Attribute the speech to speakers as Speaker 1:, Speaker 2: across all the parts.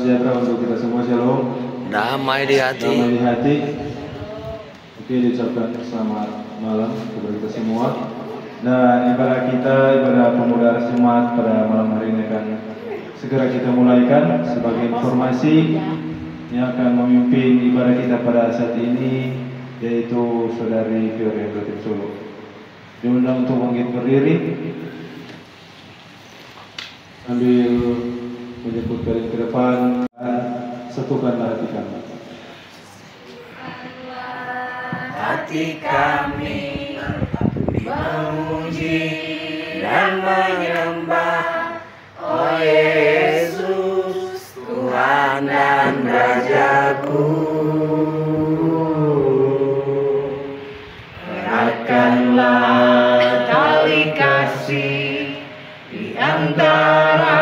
Speaker 1: sejahtera untuk kita semua, shalom.
Speaker 2: Damai di hati.
Speaker 1: Damai di hati. Oke, diucapkan selamat malam kepada kita semua. Dan ibadah kita, ibadah pemuda Jemaat pada malam hari ini akan segera kita mulaikan. Sebagai informasi yang akan memimpin ibadah kita pada saat ini yaitu Saudari Fiore Bertin Solo. Diundang untuk bangkit berdiri sambil menyebut kalian ke depan. Satukanlah hati kami.
Speaker 2: Hati kami memuji dan menyembah, oh Yesus, Tuhan dan Rajaku. Eratkanlah tali kasih di antara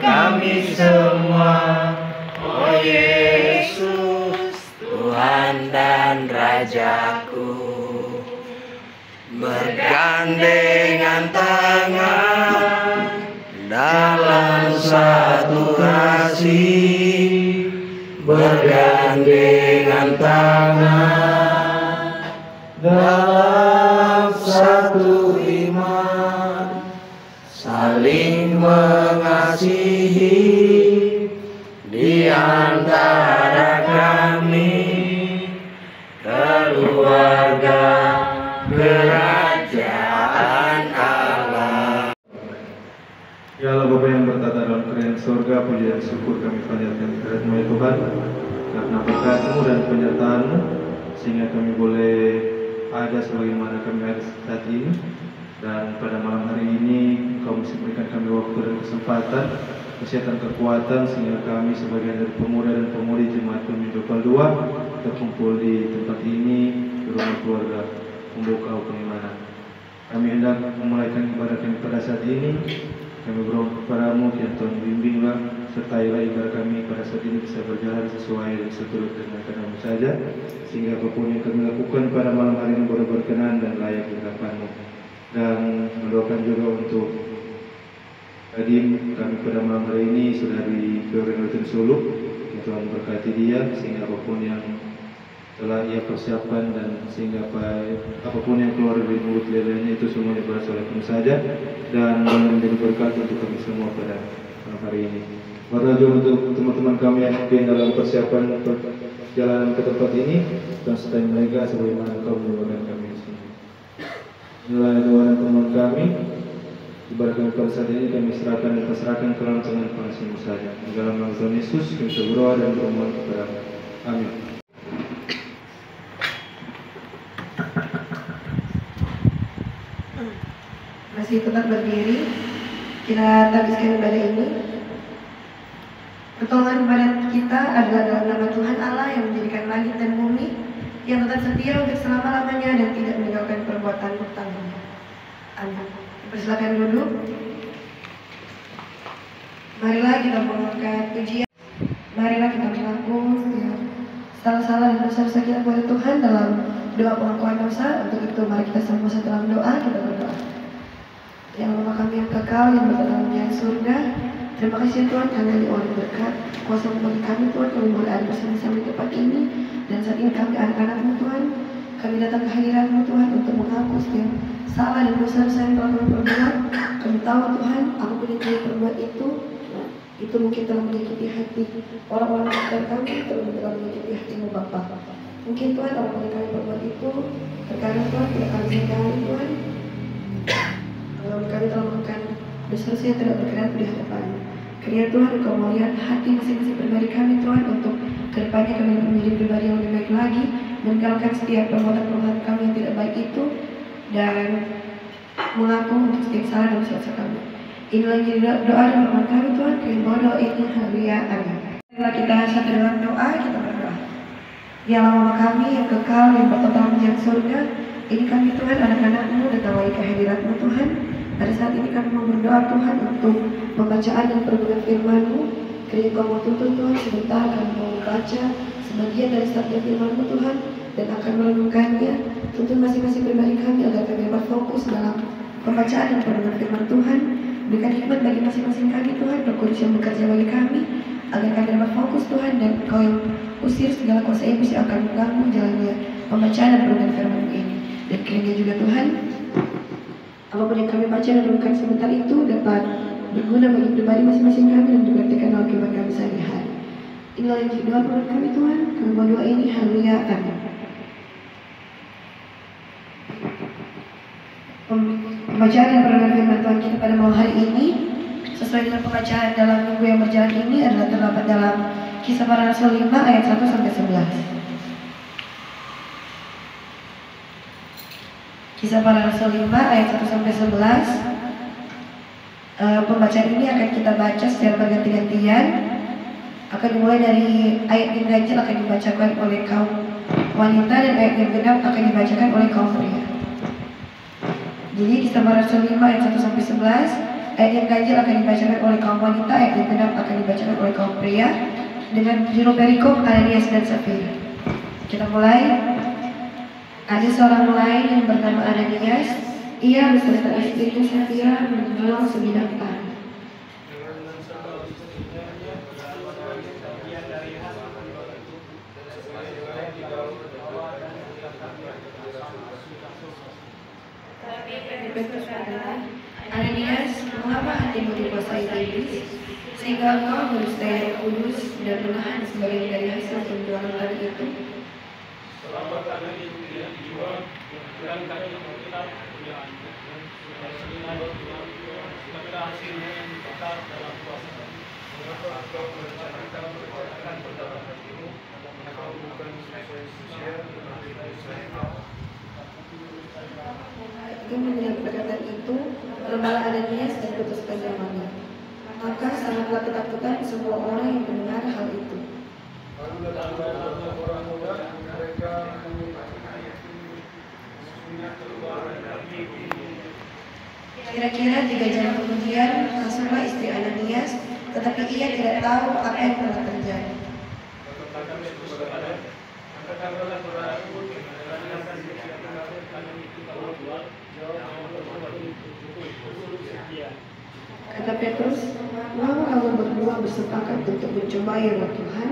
Speaker 2: kami semua, oh Yesus, Tuhan dan Rajaku. Bergandengan tangan dalam satu kasih, bergandengan tangan dalam satu iman, saling mengasihi di antara kami, keluarga kerajaan Allah.
Speaker 1: Ya Allah Bapa yang bertata dalam kerajaan surga, puji dan syukur kami panjatkan kehadirat-Mu ya Tuhan, karena berkat-Mu dan penyertaan-Mu sehingga kami boleh ada sebagaimana kami ada saat ini. Dan pada malam hari ini Engkau mesti berikan kami waktu dan kesempatan, kesehatan, kekuatan sehingga kami sebagian dari pemuda dan pemudi Jemaat Pemimpin Lokal 2 terkumpul di tempat ini, di rumah keluarga membuka keimanan. Kami hendak memulaikan ibadah kami pada saat ini. Kami berdoa kepadamu, ya Tuhan, bimbinglah, sertailah ibadah kami pada saat ini bisa berjalan sesuai dan seturut dengan kehendak-Mu saja, sehingga apapun yang kami lakukan pada malam hari ini boleh berkenan dan layak di hadapan-Mu. Dan mendoakan juga untuk hadir kami pada malam hari ini, Saudari Fiore Bertin Solo, ya Tuhan berkati dia sehingga apapun yang telah ia persiapkan dan sehingga apapun yang keluar dari mulut lidah-Nya itu semuanya berasal dari saja dan menjadi berkat untuk kami semua pada malam hari ini. Berdoa juga untuk teman-teman kami yang mungkin dalam persiapan perjalanan ke tempat ini dan sertai mereka sebagaimana Engkau menyembuhkan kami di sini. Inilah doa dan teman kami. Ibadah kami pada saat ini kami serahkan dan pasrahkan ke dalam tangan pengasih-Mu saja. Di dalam nama Tuhan Yesus kami berdoa dan bermohon kepada-Mu. Amin.
Speaker 3: Masih tetap berdiri, kita habiskan ibadah ini. Pertolongan ibadat kita adalah dalam nama Tuhan Allah yang menjadikan langit dan bumi, yang tetap setia untuk selama-lamanya dan tidak meninggalkan perbuatan bertanggung. Amin. Persilakan duduk. Marilah kita mengangkat pujian. Marilah kita mengaku salah-salah dan dosa-dosa kita kepada Tuhan dalam doa pengakuan dosa. Untuk itu mari kita semua dalam doa, kita berdoa. Yang Bapa kami yang kekal, yang berada di surga, terima kasih Tuhan karena di orang berkat kuasa bagi kami Tuhan, kami boleh ada bersama-sama di tempat ini. Dan saat ini kami anak-anak-Mu Tuhan, kami datang ke hadirat-Mu Tuhan untuk mengaku setiap salah dan dosa-dosa yang telah kami perbuat. Kami tahu Tuhan, apapun yang kami perbuat itu mungkin telah menyakiti hati orang-orang sekitar kami, telah menyakiti hati-Mu Bapa. Mungkin Tuhan apapun yang kami perbuat itu terkadang Tuhan tidak kami sadari Tuhan. Kami telah melakukan dosa-dosa yang tidak berkenan di hadapan-Mu. Kiranya Tuhan Engkau melihat hati masing-masing pribadi kami Tuhan, untuk kedepannya kami menjadi pribadi yang lebih baik lagi, meninggalkan setiap perbuatan-perbuatan kami yang tidak baik itu, dan mengaku untuk setiap salah dan dosa kami. Inilah jadi doa dan permohonan kami Tuhan, kami mohon doa ini, haleluya, amin. Setelah kita satu dengan doa, kita berdoa. Ya Allah kami yang kekal, yang bertotal menjadi surga, ini kami Tuhan, anak-anak-Mu, datang lagi ke hadirat-Mu Tuhan. Pada saat ini kami mau berdoa Tuhan untuk pembacaan dan perenungan firman-Mu. Kiranya Kau mau tuntun Tuhan sebentar, kami mau membaca sebagian dari sabda firman-Mu Tuhan dan akan merenungkannya. Tuntun masing-masing pribadi kami agar kami dapat fokus dalam pembacaan dan perenungan firman Tuhan. Berikan hikmat bagi masing-masing kami Tuhan, Roh Kudus yang bekerja bagi kami, agar kami dapat fokus Tuhan, dan Engkau yang usir segala kuasa iblis yang akan mengganggu jalannya pembacaan dan perenungan firman ini. Dan kiranya juga Tuhan, apapun yang kami baca dan renungkan sebentar itu dapat berguna bagi pribadi masing-masing kami dan dipraktikkan dalam kehidupan kami sehari-hari. Inilah yang doa perut kami Tuhan, kami berdoa ini, haleluya, amin. Pembacaan dan perenungan firman Tuhan kita pada malam hari ini sesuai dengan pembacaan dalam minggu yang berjalan ini adalah terdapat dalam Kisah Para Rasul 5 ayat 1 sampai 11. Kisah Para Rasul 5 ayat 1 sampai 11. Pembacaan ini akan kita baca secara berganti-gantian. Akan dimulai dari ayat yang ganjil akan dibacakan oleh kaum wanita dan ayat yang genap akan dibacakan oleh kaum pria. Jadi Kisah Para Rasul 5 ayat 1 sampai 11. Ayat yang ganjil akan dibacakan oleh kaum wanita, ayat yang genap akan dibacakan oleh kaum pria dengan judul perikop Ananias dan Safira. Kita mulai. Ada seorang lain yang bernama Ananias. Ia beserta istrinya Safira menjual sebidang tanah. Petrus adalah Ananias, mengapa hatimu dikuasai iblis sehingga engkau mendustai Roh Kudus dan menahan sebagian dari hasil penjualan tanah itu? Ketika mendengar perkataan itu, lemahlah Ananias dan putuskan nyamannya. Maka sangatlah ketakutan semua orang yang mendengar hal itu. Kira-kira 3 jam kemudian masuklah istri Ananias, tetapi ia tidak tahu apa yang telah terjadi. Kata Petrus, mengapa kamu berdua bersepakat untuk mencobai roh Tuhan?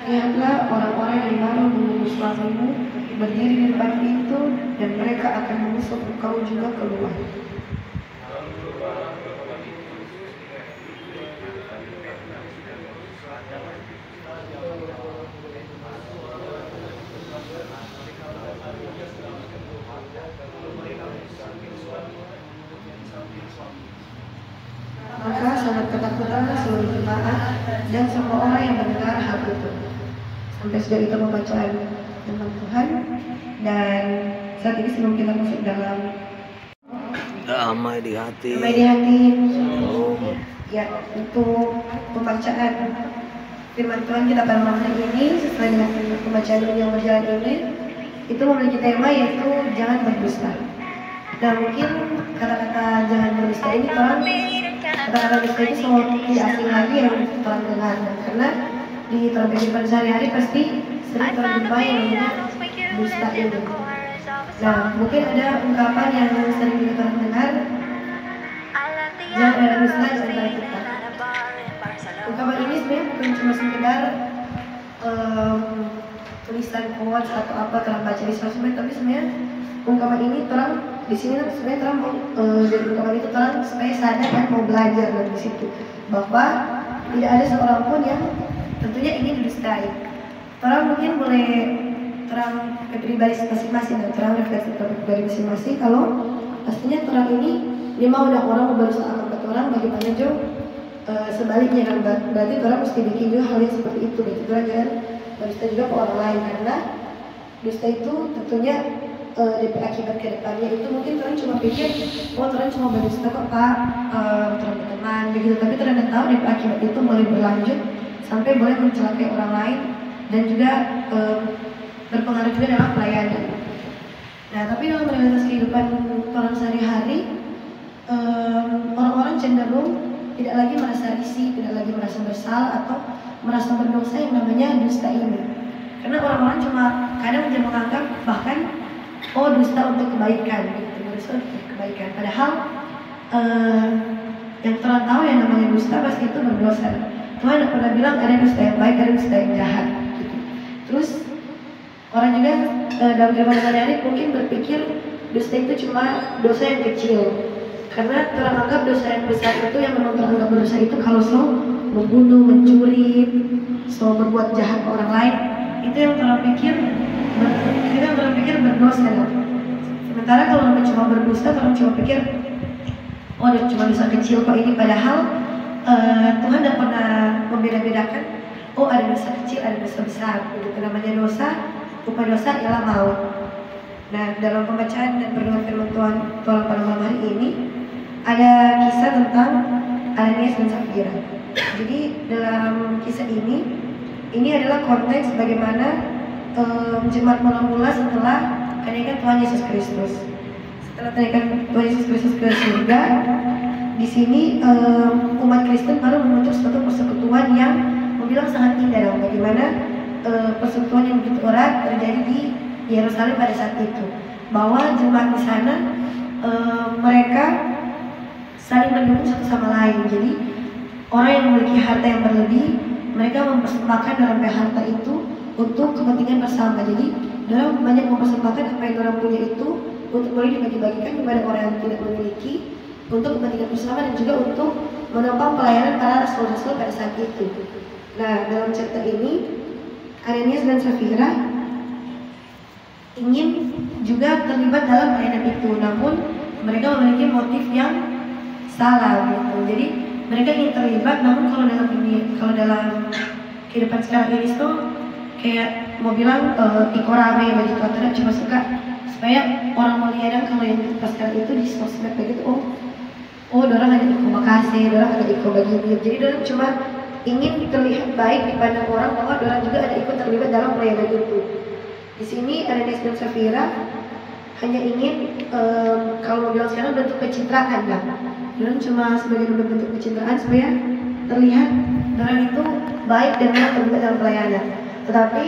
Speaker 3: Lihatlah, orang-orang yang baru menunggu suamimu berdiri di depan pintu dan mereka akan mengusuk engkau juga keluar. Maka sangat ketakutanlah seluruh jemaat dan semua orang yang mendengar hal itu. Sampai sejauh itu pembacaan firman Tuhan. Dan saat ini sebelum kita masuk dalam
Speaker 2: damai di hati.
Speaker 3: Ya, untuk pembacaan firman Tuhan kita pada malam hari ini sesuai dengan pembacaan yang berjalan ini, itu memiliki tema yaitu jangan berdusta. Dan mungkin kata-kata jangan berdusta ini kata-kata dusta itu tidak asing lagi yang orang dengar, karena di kehidupan sehari-hari pasti sering terjumpai yang namanya dusta itu. Nah, mungkin ada ungkapan yang sering kita dengar, jangan ada dusta di antara kita. Ungkapan ini sebenarnya bukan cuma sekedar tulisan quotes atau apa terang baca di sosmed, tapi sebenarnya ungkapan ini terang di sini sebenarnya terang dari ungkapan itu terang supaya sadar dan mau belajar dari situ bahwa tidak ada seorang pun yang tentunya ingin didustai. Terang mungkin boleh terang ke pribadi masing-masing dan terang refleksi ke pribadi masing-masing. Kalau pastinya terang ini mau ada orang berusaha akan ke orang, bagaimana jo sebaliknya kan, berarti orang mesti bikin juga hal yang seperti itu, begitu kan, berdusta juga ke orang lain, karena dusta itu tentunya DP akibat ke depannya itu mungkin orang cuma pikir, oh orang cuma berdusta kok pak, teman-teman begitu, tapi ternyata tahu DP akibat itu boleh berlanjut sampai boleh mencelakai orang lain dan juga berpengaruh juga dalam pelayanan. Nah, tapi dalam realitas kehidupan orang sehari-hari, orang-orang cenderung tidak lagi merasa risih, tidak lagi merasa bersalah atau merasa berdosa yang namanya dusta ini. Karena orang-orang cuma kadang menganggap bahkan dusta untuk kebaikan, gitu, dusta untuk kebaikan. Padahal yang terang tahu yang namanya dusta pasti itu berdosa. Tuhan tidak pernah bilang ada dusta yang baik, ada dusta yang jahat. Terus orang juga dalam kehidupan sehari-hari mungkin berpikir dusta itu cuma dosa yang kecil. Karena teranggap dosa yang besar itu, yang memang teranggap berdosa itu kalau membunuh, mencuri, berbuat jahat ke orang lain, itu yang orang pikir berdosa. Sementara kalau orang cuma berdusta, orang cuma pikir, oh cuma dosa kecil kok ini, padahal Tuhan tidak pernah membeda-bedakan. Oh ada dosa kecil, ada dosa besar. Itu namanya dosa. Upah dosa ialah maut. Nah, dalam pembacaan dan perdoaan firman Tuhan pada malam hari ini ada kisah tentang Ananias dan Safira. Jadi dalam kisah ini adalah konteks bagaimana jemaat mula-mula setelah kenaikan Tuhan Yesus Kristus. Setelah kenaikan Tuhan Yesus Kristus ke surga, di sini umat Kristen baru membentuk suatu persekutuan yang bilang sangat indah dalam bagaimana persekutuan yang begitu erat terjadi di Yerusalem pada saat itu, bahwa jemaat di sana mereka saling mendukung satu sama lain. Jadi orang yang memiliki harta yang berlebih, mereka mempersembahkan dalam harta itu untuk kepentingan bersama. Jadi dalam banyak mempersembahkan apa yang orang punya itu untuk boleh dibagi-bagikan kepada orang yang tidak memiliki, untuk kepentingan bersama dan juga untuk menopang pelayanan para rasul-rasul pada saat itu. Nah, dalam cerita ini Ananias dan Safira ingin juga terlibat dalam pelayanan itu, namun mereka memiliki motif yang salah gitu. Jadi mereka ingin terlibat, namun kalau dalam kehidupan sekarang ini tuh kayak mau bilang ikorame begitu, atau cuma suka supaya orang melihat kalau yang pas sekarang itu di sosmed begitu, oh dorang ada iko makasih, dorang ada iko begini. Jadi dorang cuma ingin terlihat baik di pandang orang bahwa dorang juga ada ikut terlibat dalam pelayanan itu. Di sini Ananias dan Safira hanya ingin kalau mau bilang sekarang bentuk pencitraan lah. Dorang cuma sebagai bentuk pencitraan supaya terlihat dorang itu baik dan terlibat dalam pelayanan. Tetapi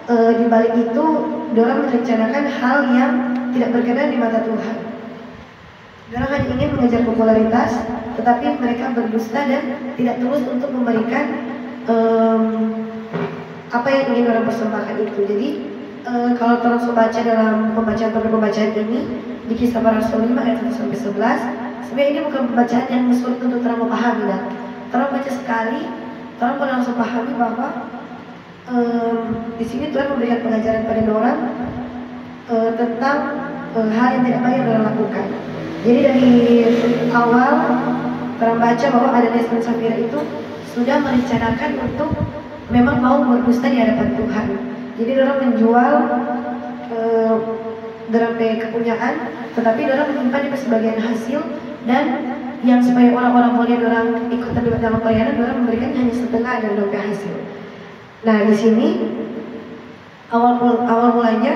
Speaker 3: di balik itu dorang merencanakan hal yang tidak berkenan di mata Tuhan. Dorang hanya ingin mengejar popularitas, tetapi mereka berdusta dan tidak tulus untuk memberikan apa yang ingin orang persembahkan itu. Jadi kalau terus membaca dalam pembacaan ini di Kisah Para Rasul 5 ayat 1-11, sebenarnya ini bukan pembacaan yang sulit untuk terang memahami. Terang baca sekali, terang pun langsung pahami bahwa di sini Tuhan memberikan pengajaran pada orang tentang hal yang tidak baik yang orang lakukan. Jadi dari awal terang baca bahwa Ananias dan Safira itu sudah merencanakan untuk memang mau berdusta di hadapan Tuhan. Jadi orang menjual dalam kepunyaan, tetapi orang menyimpan sebagian hasil, dan yang supaya orang-orang melihat orang ikut terlibat dalam pelayanan, orang memberikan hanya setengah dari dompet hasil. Nah, di sini awal mulanya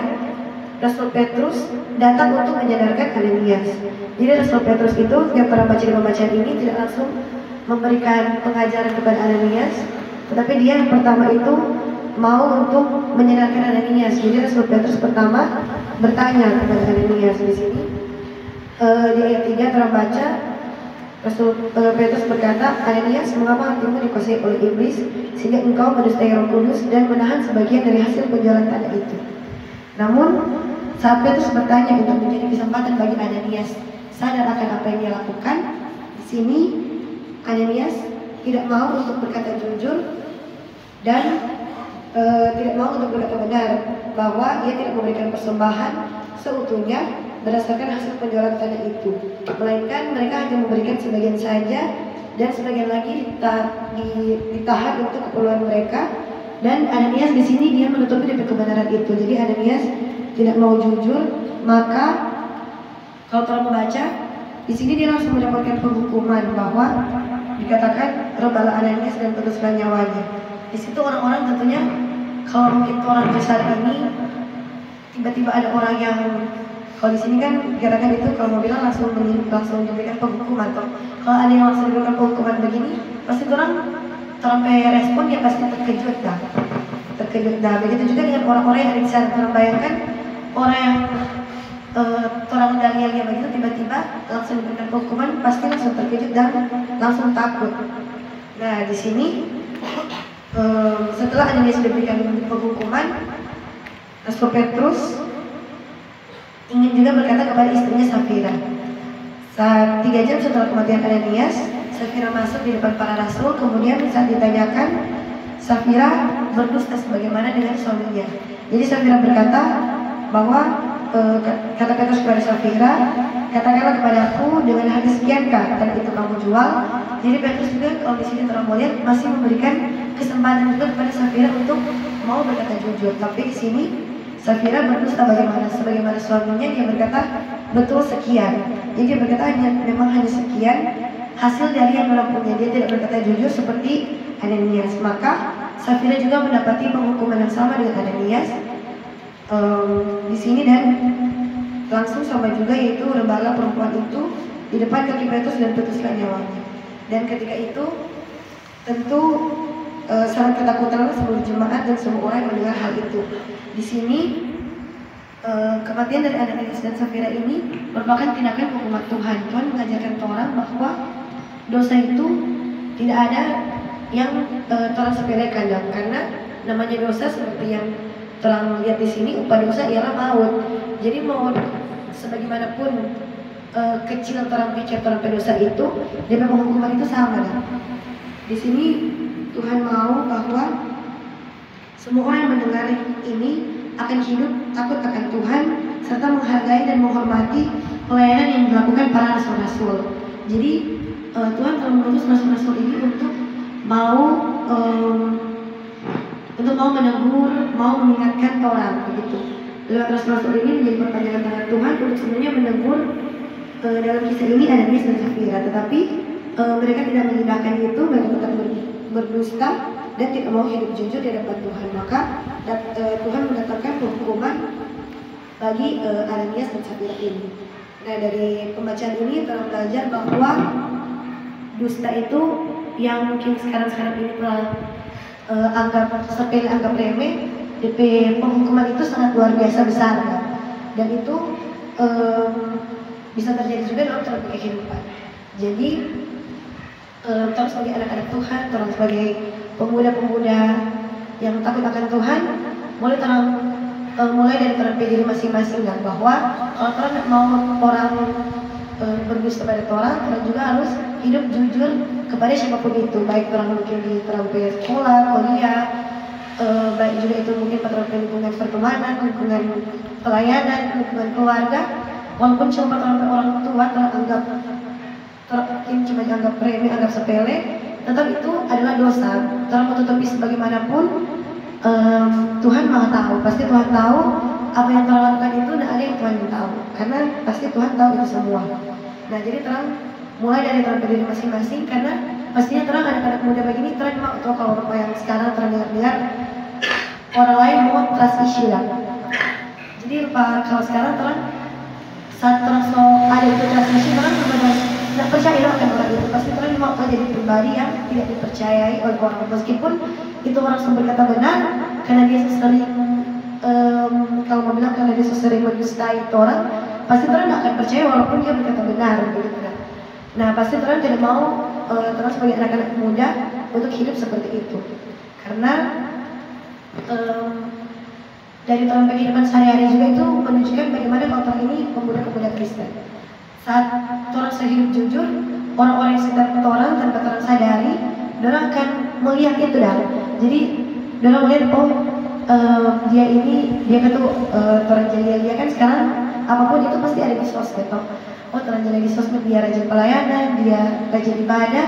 Speaker 3: Rasul Petrus datang untuk menyadarkan Ananias. Jadi Rasul Petrus itu yang pernah baca di pembacaan ini tidak langsung memberikan pengajaran kepada Ananias, tetapi dia yang pertama itu mau untuk menyadarkan Ananias. Jadi Rasul Petrus pertama bertanya kepada Ananias. Di sini di ayat 3 terbaca Rasul Petrus berkata, Ananias, mengapa hatimu dikuasai oleh iblis sehingga engkau mendustai Roh Kudus dan menahan sebagian dari hasil penjualan tanah itu? Namun saat Petrus bertanya untuk menjadi kesempatan bagi Ananias sadar akan apa yang dia lakukan, di sini Ananias tidak mau untuk berkata jujur dan tidak mau untuk berkata benar bahwa ia tidak memberikan persembahan seutuhnya berdasarkan hasil penjualan tanah itu, melainkan mereka hanya memberikan sebagian saja dan sebagian lagi ditahan untuk keperluan mereka. Dan Ananias di sini dia menutupi dari kebenaran itu. Jadi Ananias tidak mau jujur, maka kalau telah membaca di sini dia langsung mendapatkan penghukuman bahwa dikatakan rebala Ananias dan putuskan nyawanya. Di situ orang-orang tentunya kalau mungkin orang besar ini tiba-tiba ada orang yang kalau di sini kan dikatakan itu kalau mau bilang langsung diberikan penghukuman. Kalau ada yang langsung diberikan penghukuman begini, pasti orang sampai respon ya pasti terkejut dah. Begitu juga dengan orang-orang yang ada di sana. Orang bayangkan orang yang orang mendalia begitu tiba-tiba langsung diberikan penghukuman, pasti langsung terkejut dan langsung takut. Nah di sini Setelah Ananias diberikan penghukuman, Rasul Petrus ingin juga berkata kepada istrinya Safira. Saat 3 jam setelah kematian Ananias, Safira masuk di depan para rasul. Kemudian saat ditanyakan, Safira berdusta sebagaimana dengan suaminya. Jadi Safira berkata bahwa kata Petrus kepada Safira, katakanlah kepadaku dengan harga sekiankah tanah itu kamu jual. Jadi Petrus juga kalau di sini terang melihat masih memberikan kesempatan juga kepada Safira untuk mau berkata jujur. Tapi di sini Safira berdusta sebagaimana suaminya. Dia berkata betul sekian. Jadi dia berkata memang hanya sekian hasil dari yang orang punya. Dia tidak berkata jujur seperti Ananias. Maka Safira juga mendapati penghukuman yang sama dengan Ananias di sini, dan langsung sama juga, yaitu rebahlah perempuan itu di depan kaki Petrus dan putuslah nyawanya. Dan ketika itu tentu sangat ketakutanlah seluruh jemaat dan semua orang yang mendengar hal itu. Di sini kematian dari Ananias dan Safira ini merupakan tindakan hukuman Tuhan. Tuhan mengajarkan orang bahwa dosa itu tidak ada yang orang sepelekan, karena namanya dosa seperti yang terang lihat di sini, upah dosa ialah maut. Jadi maut sebagaimanapun kecil terang pikir terang pendosa itu, dia penghukuman itu sama. Di sini Tuhan mau bahwa semua orang yang mendengar ini akan hidup takut akan Tuhan serta menghargai dan menghormati pelayanan yang dilakukan para rasul-rasul. Jadi Tuhan telah mengutus rasul-rasul ini untuk mau menegur, mau mengingatkan orang begitu. Lewat rasul-rasul ini menjadi perpanjangan tangan Tuhan untuk sebenarnya menegur. Dalam kisah ini Ananias dan Safira, tetapi mereka tidak mengindahkan itu, mereka tetap berdusta dan tidak mau hidup jujur di hadapan Tuhan. Maka Tuhan mendatangkan hukuman bagi Ananias dan Safira ini. Nah, dari pembacaan ini kita belajar bahwa dusta itu yang mungkin sekarang ini anggap sepele, anggap remeh, penghukuman itu sangat luar biasa besar, dan itu bisa terjadi juga dalam topik kehidupan. Jadi terus sebagai anak-anak Tuhan, terus sebagai pemuda-pemuda yang takut akan Tuhan, mulai dari terapkan diri masing-masing, dan bahwa kalau orang mau orang berdusta pada orang juga harus hidup jujur kepada siapapun itu, baik orang mungkin di terapkan sekolah, kuliah, baik juga itu mungkin terapkan lingkungan pertemanan, lingkungan pelayanan, lingkungan keluarga. Walaupun cuma orang tua teranggap cuma dianggap remeh, anggap sepele, tetap itu adalah dosa. Terang menutupi sebagaimanapun, Tuhan Maha tahu. Pasti Tuhan tahu apa yang Tuhan lakukan itu, dan ada yang Tuhan tahu, karena pasti Tuhan tahu itu semua. Nah, jadi terang mulai dari terang diri masing-masing, karena pastinya terang anak-anak muda begini terang mau tahu kalau apa yang sekarang terang dengar orang lain mau trust issue lah. Jadi kalau sekarang terang saat terang ada itu trust issue, terang tidak percaya akan orang itu. Pasti terang mau jadi pribadi yang tidak dipercayai oleh orang, meskipun itu orang sumber kata benar, karena dia sering kalau mau bilang karena dia sering mendustai orang, pasti terang tidak akan percaya walaupun dia berkata benar, gitu kan. Nah, pasti terang tidak mau terang sebagai anak-anak muda untuk hidup seperti itu, karena dari terang kehidupan sehari-hari juga itu menunjukkan bagaimana kalau terang ini pemuda-pemuda Kristen. Saat orang sehidup jujur, orang-orang yang sekitar orang tanpa terang sadari, orang akan melihat itu dah. Jadi orang melihat dia itu orang dia kan sekarang apapun itu pasti ada di sosmed. Orang di sosmed dia rajin pelayanan, dia rajin ibadah,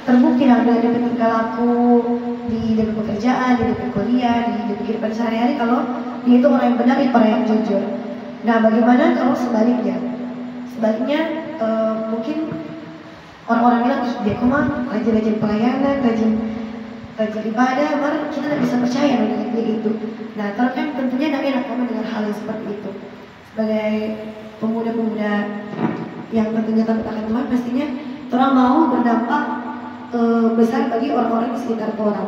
Speaker 3: terbukti lah dia tingkah laku di pekerjaan, di kuliah, di kehidupan sehari-hari kalau dia itu orang yang benar, orang yang jujur. Nah, bagaimana kalau sebaliknya? Sebaliknya mungkin orang-orang bilang dia mah rajin pelayanan, rajin ibadah, mari kita tidak bisa percaya dengan dia itu. Nah, terus kan tentunya tidak enak dengan hal yang seperti itu. Sebagai pemuda-pemuda yang tentunya takut akan Tuhan, pastinya orang mau berdampak besar bagi orang-orang di sekitar orang.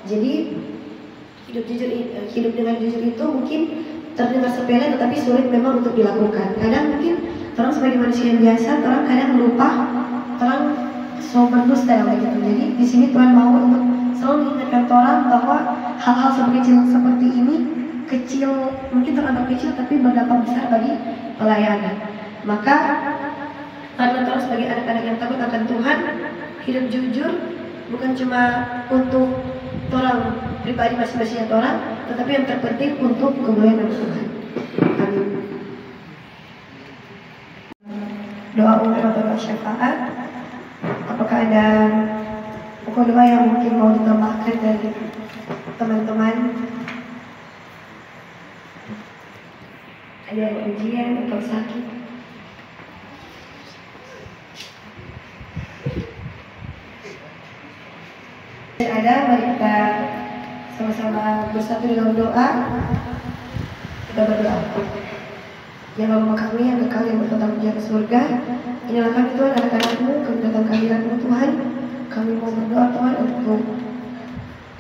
Speaker 3: Jadi hidup dengan jujur itu mungkin terdengar sepele, tetapi sulit memang untuk dilakukan. Kadang mungkin orang sebagai manusia yang biasa, orang kadang lupa, orang so berdusta begitu. Jadi di sini Tuhan mau untuk selalu mengingatkan orang bahwa hal-hal kecil seperti ini kecil, mungkin terlalu kecil tapi berdampak besar bagi pelayanan. Maka karena terus sebagai anak-anak yang takut akan Tuhan, hidup jujur bukan cuma untuk orang pribadi masing-masing orang, tetapi yang terpenting untuk kemuliaan nama Tuhan. Amin. Doa umum atau doa syafaat. Apakah ada pokok doa yang mungkin mau ditambahkan dari teman-teman? Ada ujian atau sakit? Ada, mari kita sama-sama bersatu dalam doa. Kita berdoa. Ya Bapa kami yang kekal yang bertetap di atas surga, inilah kami Tuhan, anak-anak-Mu, kami datang kehadiran-Mu Tuhan. Kami mau berdoa Tuhan untuk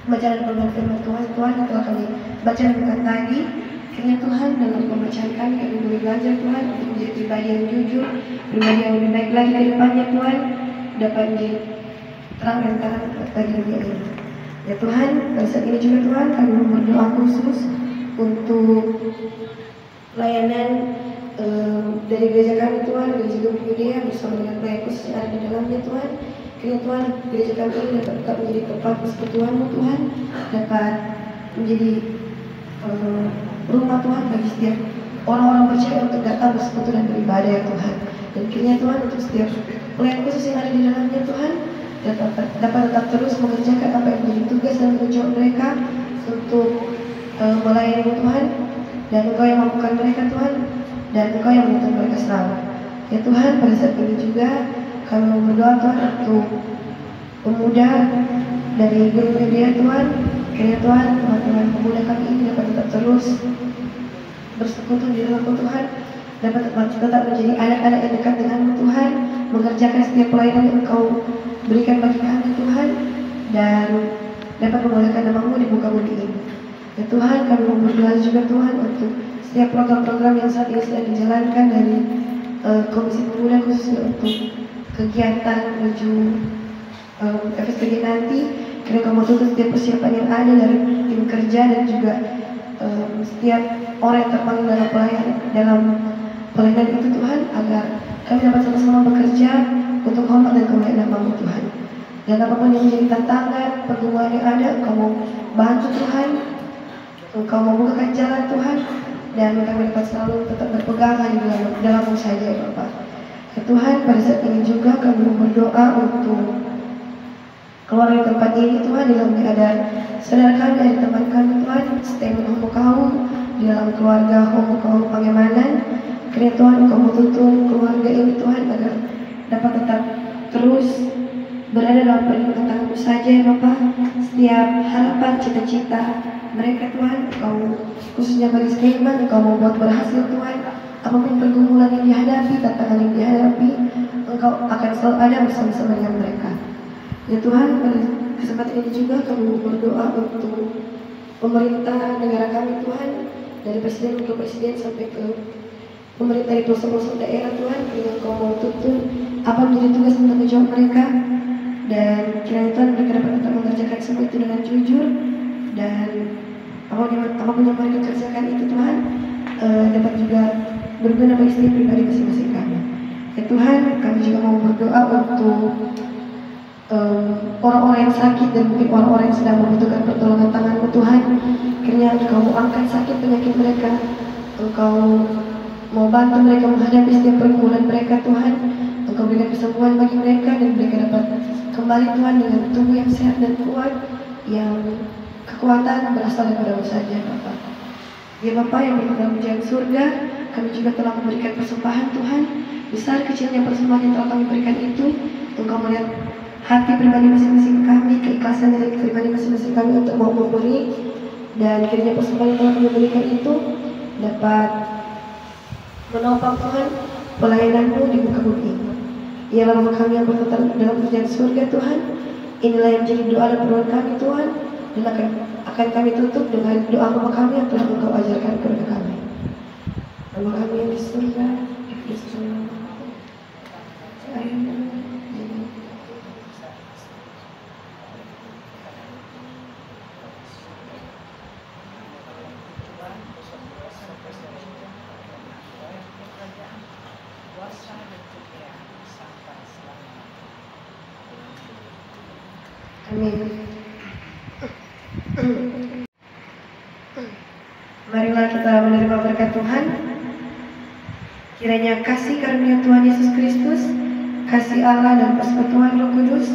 Speaker 3: bacaan dan firman Tuhan. Tuhan yang telah kami baca dan bukan tadi, kiranya Tuhan dalam pembacaan kami boleh belajar Tuhan untuk menjadi pribadi yang jujur, pribadi yang lebih baik lagi ke depannya Tuhan, dapat menjadi terang dan terang bagi dunia ini. Ya Tuhan, pada saat ini juga Tuhan kami mau berdoa khusus untuk pelayanan dari gereja kami Tuhan, gereja Gembira Yudea bersama dengan pelayan khusus yang ada di dalamnya Tuhan. Kiranya Tuhan, gereja kami ini dapat tetap menjadi tempat persekutuan-Mu Tuhan, dapat menjadi rumah Tuhan bagi setiap orang-orang percaya untuk datang bersekutu dan beribadah ya Tuhan. Dan kiranya Tuhan untuk setiap pelayan khusus yang ada di dalamnya Tuhan dapat tetap terus mengerjakan apa yang menjadi tugas dan tanggung jawab mereka untuk melayani Tuhan, dan Engkau yang mampukan mereka Tuhan, dan Engkau yang menuntun mereka selamat. Ya Tuhan, pada saat ini juga kami mau berdoa Tuhan untuk pemuda dari Gembira Yudea Tuhan. Kiranya Tuhan, teman-teman pemuda kami ini dapat tetap terus bersekutu di dalam Tuhan, dapat tetap menjadi anak-anak yang dekat dengan Tuhan, mengerjakan setiap pelayanan yang Engkau berikan bagi kami Tuhan, dan dapat memuliakan nama-Mu di muka bumi ini. Ya Tuhan, kami mau berdoa juga Tuhan untuk setiap program-program yang saat ini sedang dijalankan dari Komisi Pemuda khususnya untuk kegiatan menuju FSPG nanti. Kiranya Kau mau tuntut setiap persiapan yang ada dari tim kerja dan juga setiap orang yang terpanggil dalam pelayanan itu Tuhan, agar kami dapat sama-sama bekerja untuk hormat dan kemuliaan nama-Mu Tuhan. Dan apapun yang menjadi tantangan, pergumulan yang ada, Engkau mau bantu Tuhan, Engkau mau bukakan jalan Tuhan, dan kami dapat selalu tetap berpegang hanya dalam-Mu saja ya Bapak. Ya Tuhan, pada saat ini juga kami mau berdoa untuk keluar dari tempat ini Tuhan, di dalam keadaan saudara kami dari teman kami Tuhan, Stemen Homo Kau, di dalam keluarga Homo Kau Pangemanan. Kiranya Tuhan Engkau mau tuntun keluarga ini Tuhan, agar dapat tetap terus berada dalam perlindungan tangan-Mu saja ya Bapak. Setiap harapan, cita-cita mereka Tuhan, Engkau khususnya bagi Stemen, Engkau mau buat berhasil Tuhan. Apapun pergumulan yang dihadapi, tantangan yang dihadapi, Engkau akan selalu ada bersama-sama dengan mereka. Ya Tuhan, pada kesempatan ini juga kami berdoa untuk pemerintah negara kami Tuhan, dari presiden ke presiden sampai ke pemerintah di pelosok-pelosok daerah Tuhan. Kiranya Engkau mau tuntun apa menjadi tugas dan tanggung jawab mereka, dan kiranya Tuhan mereka dapat tetap mengerjakan semua itu dengan jujur, dan apapun yang mereka kerjakan itu Tuhan dapat juga berguna bagi setiap pribadi masing-masing kami. Ya Tuhan, kami juga mau berdoa untuk orang-orang yang sakit dan mungkin orang-orang yang sedang membutuhkan pertolongan tangan-Mu Tuhan. Kiranya Engkau mau angkat sakit penyakit mereka, Engkau mau bantu mereka menghadapi setiap pergumulan mereka Tuhan. Engkau berikan kesembuhan bagi mereka, dan mereka dapat kembali Tuhan dengan tubuh yang sehat dan kuat, yang kekuatan berasal daripada-Mu saja Bapak. Ya Bapak yang berada dalam kerajaan surga, kami juga telah memberikan persembahan Tuhan. Besar kecilnya persembahan yang telah kami berikan itu, Engkau melihat hati pribadi masing-masing kami, keikhlasan dari pribadi masing-masing kami untuk mau memberi, dan kiranya persembahan yang telah kami berikan itu dapat menopang Tuhan pelayanan-Mu di muka bumi. Ya Bapa kami yang berada dalam kerajaan surga Tuhan, inilah yang menjadi doa dan permohonan kami Tuhan, dan akan kami tutup dengan doa Bapa kami yang telah Engkau ajarkan kepada kami. Bapa kami yang di surga, dikuduskan namamu, berkat Tuhan, kiranya kasih karunia Tuhan Yesus Kristus, kasih Allah dan persekutuan Roh Kudus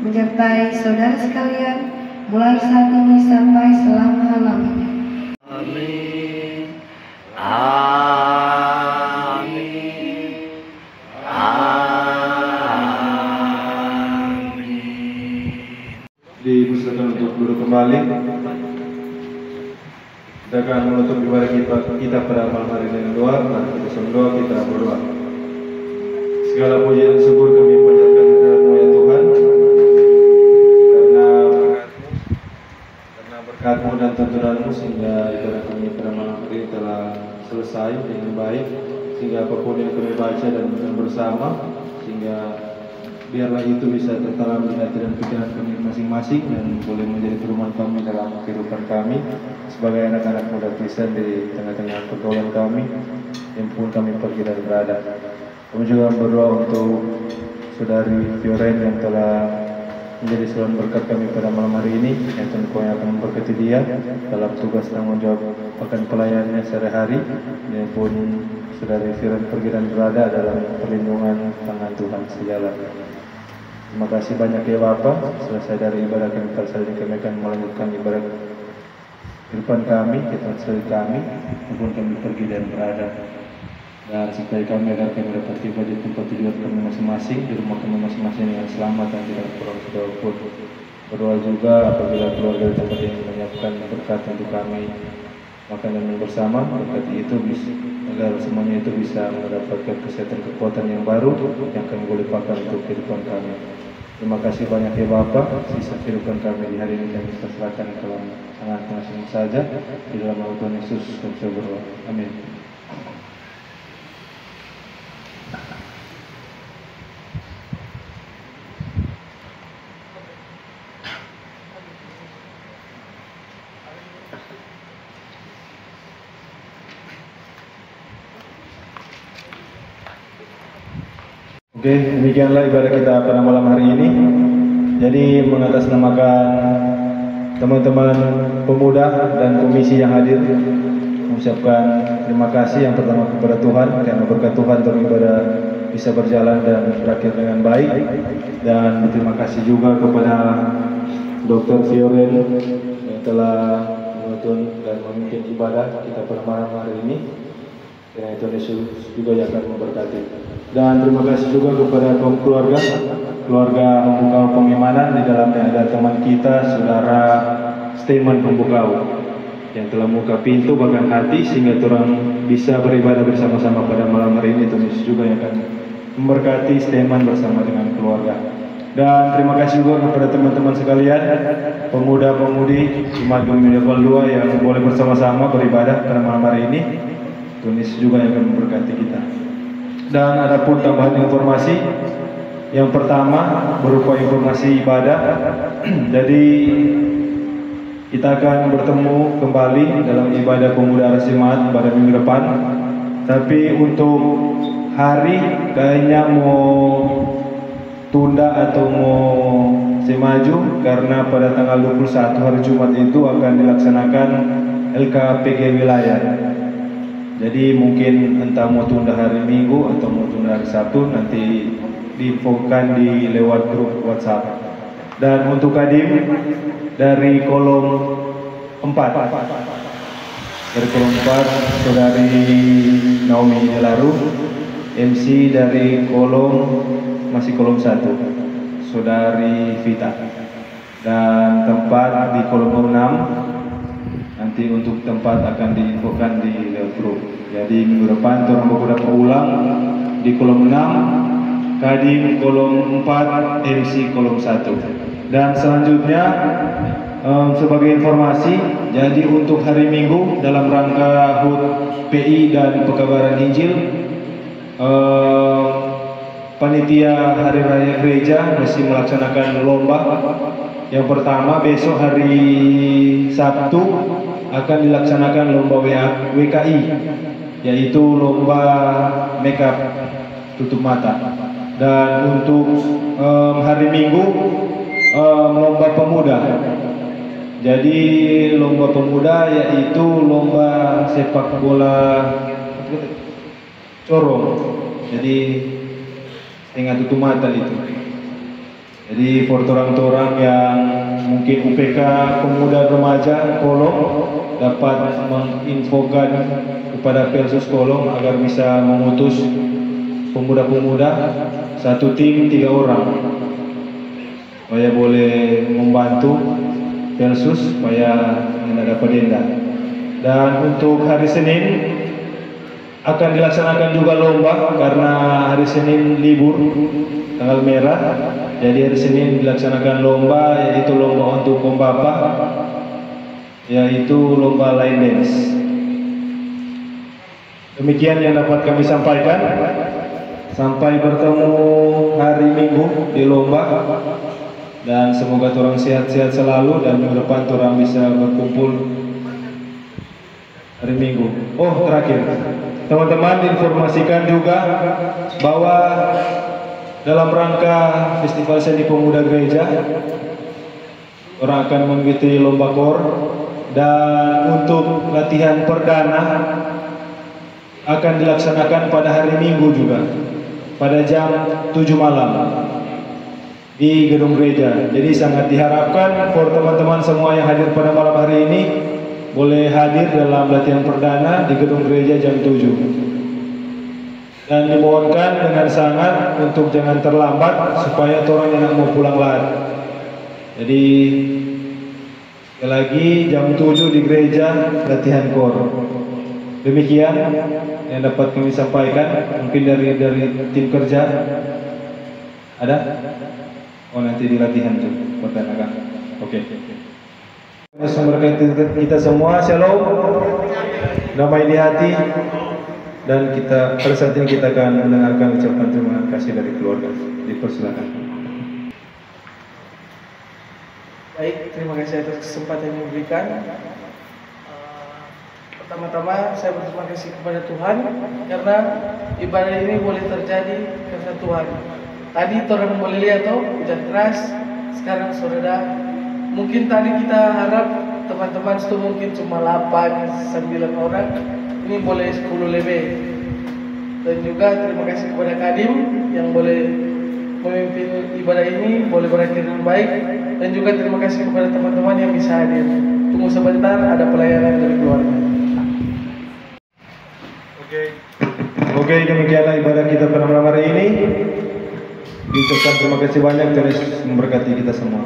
Speaker 3: menyertai saudara sekalian mulai saat ini sampai selama-lamanya.
Speaker 2: Amin. Amin. Amin.
Speaker 1: Dipersilakan untuk duduk kembali. Kita akan menutup ibadah kita pada malam hari ini dengan doa. Mari kita berdoa, kita berdoa. Segala puji dan syukur kami panjatkan kehadirat-Mu ya Tuhan, karena berkat-Mu dan tuntunan-Mu sehingga ibadah kami pada malam hari ini telah selesai dengan baik, sehingga apapun yang kami baca dan bersama, sehingga biarlah itu bisa tertanam di hati dan pikiran kami masing-masing dan boleh menjadi perumahan kami dalam kehidupan kami sebagai anak-anak muda Kristen di tengah-tengah pergaulan kami yang pun kami pergi dan berada. Kami juga berdoa untuk saudari Fioren yang telah menjadi saluran berkat kami pada malam hari ini, yang tentu yang akan memberkati dia dalam tugas tanggung jawab akan pelayanannya sehari-hari, yang pun saudari Fioren pergi dan berada dalam perlindungan tangan Tuhan sejalan. Terima kasih banyak ya Bapak. Selesai dari ibadah kami pada saat ini, kami akan melanjutkan ibadah kehidupan kami, kita kami, maupun kami pergi dan berada. Dan sertai kami agar kami dapat tiba di tempat tujuan kami masing-masing, di rumah kami masing-masing dengan selamat dan tidak kurang sedikitpun. Berdoa juga apabila keluarga di tempat ini menyiapkan berkat untuk kami makan dan minum bersama, berkat itu bisa agar semuanya itu bisa mendapatkan kesehatan kekuatan yang baru yang kami boleh pakai untuk kehidupan kami. Terima kasih banyak ya Bapak. Sisa kehidupan kami di hari ini kami serahkan ke dalam tangan Tuhan saja. Di dalam nama Tuhan Yesus kami berdoa. Amin. Oke, demikianlah ibadah kita pada malam hari ini. Jadi mengatasnamakan teman-teman pemuda dan komisi yang hadir, mengucapkan terima kasih yang pertama kepada Tuhan karena berkat Tuhan ibadah bisa berjalan dan berakhir dengan baik. Dan terima kasih juga kepada Dr. Fioren yang telah menuntun dan memimpin ibadah kita pada malam hari ini. Kiranya Tuhan Yesus juga yang akan memberkati. Dan terima kasih juga kepada kaum keluarga Pembukau Pengimanan. Di dalamnya ada teman kita, saudara Steman Pembukau, yang telah membuka pintu bahkan hati sehingga orang bisa beribadah bersama-sama pada malam hari ini. Tuhan Yesus juga yang akan memberkati Steman bersama dengan keluarga. Dan terima kasih juga kepada teman-teman sekalian, pemuda-pemudi Jemaat Gembira Level 2 yang boleh bersama-sama beribadah pada malam hari ini. Tuhan Yesus juga yang akan memberkati kita. Dan ada pun tambahan informasi. Yang pertama berupa informasi ibadah. Jadi kita akan bertemu kembali dalam ibadah pemuda Arsimat pada minggu depan. Tapi untuk hari kayaknya mau tunda atau mau semaju karena pada tanggal 21 hari Jumat itu akan dilaksanakan LKPG wilayah. Jadi mungkin entah mau tunda hari Minggu atau mau tunda hari Sabtu, nanti diinfokan di lewat grup WhatsApp. Dan untuk Kadim dari kolom 4, dari kolom 4 saudari Naomi Elaru. MC dari masih kolom 1 saudari Vita. Dan tempat di kolom 6. Nanti untuk tempat akan diinfokan di grup. Jadi minggu depan orang beberapa ulang di kolom 6, Kadim kolom 4, MC kolom 1. Dan selanjutnya sebagai informasi, jadi untuk hari Minggu dalam rangka HUT PI dan Pekabaran Injil, panitia Hari Raya Gereja masih melaksanakan lomba. Yang pertama besok hari Sabtu akan dilaksanakan lomba WKI, yaitu lomba makeup tutup mata. Dan untuk hari Minggu lomba pemuda. Jadi lomba pemuda yaitu lomba sepak bola corong. Jadi setengah tutup mata itu. Jadi for orang-orang yang mungkin UPK pemuda remaja Kolong dapat menginfokan kepada Pelsus Kolong agar bisa memutus pemuda-pemuda satu tim 3 orang supaya boleh membantu Pelsus supaya tidak dapat denda. Dan untuk hari Senin akan dilaksanakan juga lomba karena hari Senin libur tanggal merah. Jadi hari Senin dilaksanakan lomba yaitu lomba untuk pembapa, yaitu lomba line dance. Demikian yang dapat kami sampaikan. Sampai bertemu hari Minggu di lomba. Dan semoga orang sehat-sehat selalu dan minggu depan orang bisa berkumpul hari Minggu. Oh, terakhir, teman-teman diinformasikan juga bahwa dalam rangka Festival Seni Pemuda Gereja, orang akan mengikuti lomba kor, dan untuk latihan perdana akan dilaksanakan pada hari Minggu juga pada jam 7 malam di gedung gereja. Jadi sangat diharapkan for teman-teman semua yang hadir pada malam hari ini boleh hadir dalam latihan perdana di gedung gereja jam 7. Dan dimohonkan dengan sangat untuk jangan terlambat supaya orang yang mau pulang lat. Jadi sekali lagi jam 7 di gereja latihan kor. Demikian yang dapat kami sampaikan. Mungkin dari tim kerja ada? Oh, nanti di latihan tuh perdana kan? Oke. Memberkati kita semua. Shalom. Damai di hati. Dan kita pada saat ini kita akan mendengarkan ucapan terima kasih dari keluarga. Dipersilakan.
Speaker 4: Baik, terima kasih atas kesempatan yang diberikan. Pertama-tama saya berterima kasih kepada Tuhan karena ibadah ini boleh terjadi karena Tuhan. Tadi orang boleh lihat hujan keras, sekarang saudara. Mungkin tadi kita harap teman-teman itu mungkin cuma 8-9 orang. Ini boleh 10 lebih. Dan juga terima kasih kepada Kadim yang boleh memimpin ibadah ini, boleh berakhir dengan baik. Dan juga terima kasih kepada teman-teman yang bisa hadir. Tunggu sebentar, ada pelayanan dari keluarga.
Speaker 1: Oke, demikianlah ibadah kita pada malam hari ini. Diucapkan terima kasih banyak, Tuhan Yesus memberkati kita semua.